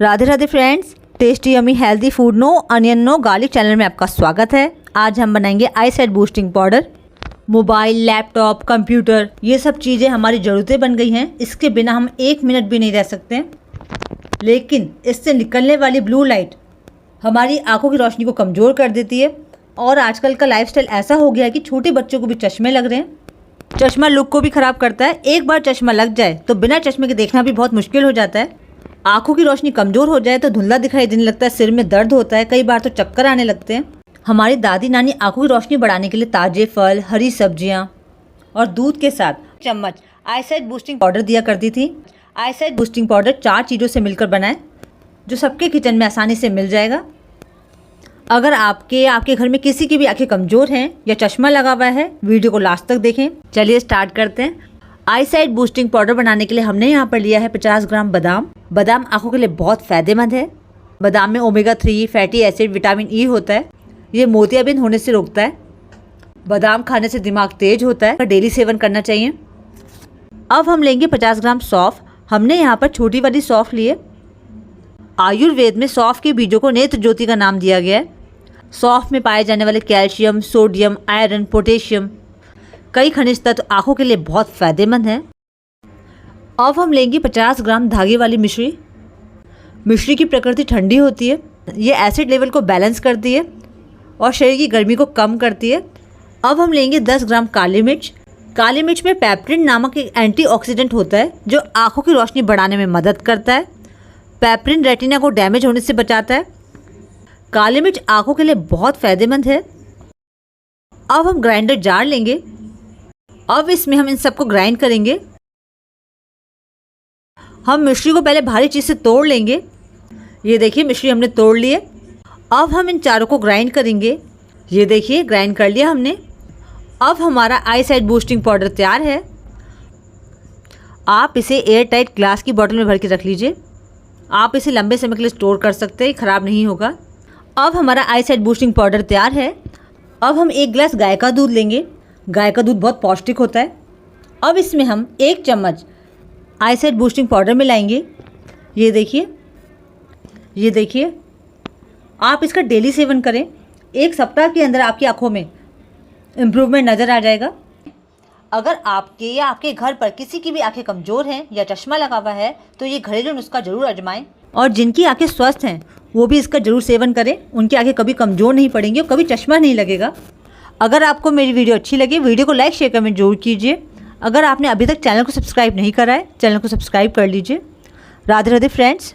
Radhe Radhe friends, tasty yummy healthy food no onion no garlic channel में आपका स्वागत है। आज हम बनाएंगे eye sight boosting powder. Mobile, laptop, computer ये सब चीज़ें हमारी ज़रूरतें बन गई हैं। इसके बिना हम एक मिनट भी नहीं रह सकते। लेकिन इससे निकलने वाली ब्लू लाइट हमारी आंखों की रोशनी को कमज़ोर कर देती है। और आजकल का लाइफस्टाइल ऐसा हो गया है कि छोटे बच्चों को भी चश्मे लग रहे हैं। चश्मा लुक को भी ख़राब करता है। एक बार चश्मा लग जाए तो बिना चश्मे के देखना भी बहुत मुश्किल हो जाता है। आंखों की रोशनी कमज़ोर हो जाए तो धुंधला दिखाई देने लगता है, सिर में दर्द होता है, कई बार तो चक्कर आने लगते हैं। हमारी दादी नानी आंखों की रोशनी बढ़ाने के लिए ताज़े फल, हरी सब्जियां और दूध के साथ चम्मच आई साइट बूस्टिंग पाउडर दिया करती थी। आई साइट बूस्टिंग पाउडर 4 चीज़ों से मिलकर बनाए जो सबके किचन में आसानी से मिल जाएगा। अगर आपके घर में किसी की भी आंखें कमज़ोर हैं या चश्मा लगा हुआ है, वीडियो को लास्ट तक देखें। चलिए स्टार्ट करते हैं। आई साइट बूस्टिंग पाउडर बनाने के लिए हमने यहाँ पर लिया है 50 ग्राम बादाम। बादाम आंखों के लिए बहुत फ़ायदेमंद है। बादाम में omega 3 fatty acid, vitamin E होता है। ये मोतियाबिंद होने से रोकता है। बादाम खाने से दिमाग तेज होता है। डेली सेवन करना चाहिए। अब हम लेंगे 50 ग्राम सौंफ। हमने यहाँ पर छोटी वाली सौंफ लिए। आयुर्वेद में सौंफ के बीजों को नेत्र ज्योति का नाम दिया गया है। सौंफ में पाए जाने वाले कैल्शियम, सोडियम, आयरन, पोटेशियम, कई खनिज तत्व आँखों के लिए बहुत फ़ायदेमंद हैं। अब हम लेंगे 50 ग्राम धागे वाली मिश्री। मिश्री की प्रकृति ठंडी होती है। ये एसिड लेवल को बैलेंस करती है और शरीर की गर्मी को कम करती है। अब हम लेंगे 10 ग्राम काली मिर्च। काली मिर्च में पेप्रिन नामक एक एंटीऑक्सीडेंट होता है जो आँखों की रोशनी बढ़ाने में मदद करता है। पेप्रिन रेटिना को डैमेज होने से बचाता है। काली मिर्च आँखों के लिए बहुत फ़ायदेमंद है। अब हम ग्राइंडर जार लेंगे। अब इसमें हम इन सबको ग्राइंड करेंगे। हम मिश्री को पहले भारी चीज़ से तोड़ लेंगे। ये देखिए मिश्री हमने तोड़ ली है। अब हम इन चारों को ग्राइंड करेंगे। ये देखिए ग्राइंड कर लिया हमने। अब हमारा आई साइट बूस्टिंग पाउडर तैयार है। आप इसे एयर टाइट ग्लास की बोतल में भर के रख लीजिए। आप इसे लंबे समय के लिए स्टोर कर सकते हैं, ख़राब नहीं होगा। अब हमारा आई साइट बूस्टिंग पाउडर तैयार है। अब हम 1 गिलास गाय का दूध लेंगे। गाय का दूध बहुत पौष्टिक होता है। अब इसमें हम 1 चम्मच आई साइट बूस्टिंग पाउडर मिलाएंगे। ये देखिए आप इसका डेली सेवन करें। 1 सप्ताह के अंदर आपकी आंखों में इम्प्रूवमेंट नज़र आ जाएगा। अगर आपके या आपके घर पर किसी की भी आंखें कमज़ोर हैं या चश्मा लगा हुआ है तो ये घरेलू नुस्खा ज़रूर आजमाएं। और जिनकी आंखें स्वस्थ हैं वो भी इसका ज़रूर सेवन करें। उनकी आंखें कभी कमज़ोर नहीं पड़ेंगी और कभी चश्मा नहीं लगेगा। अगर आपको मेरी वीडियो अच्छी लगे, वीडियो को लाइक, शेयर, कमेंट जरूर कीजिए। अगर आपने अभी तक चैनल को सब्सक्राइब नहीं करा है, चैनल को सब्सक्राइब कर लीजिए। राधे राधे फ्रेंड्स।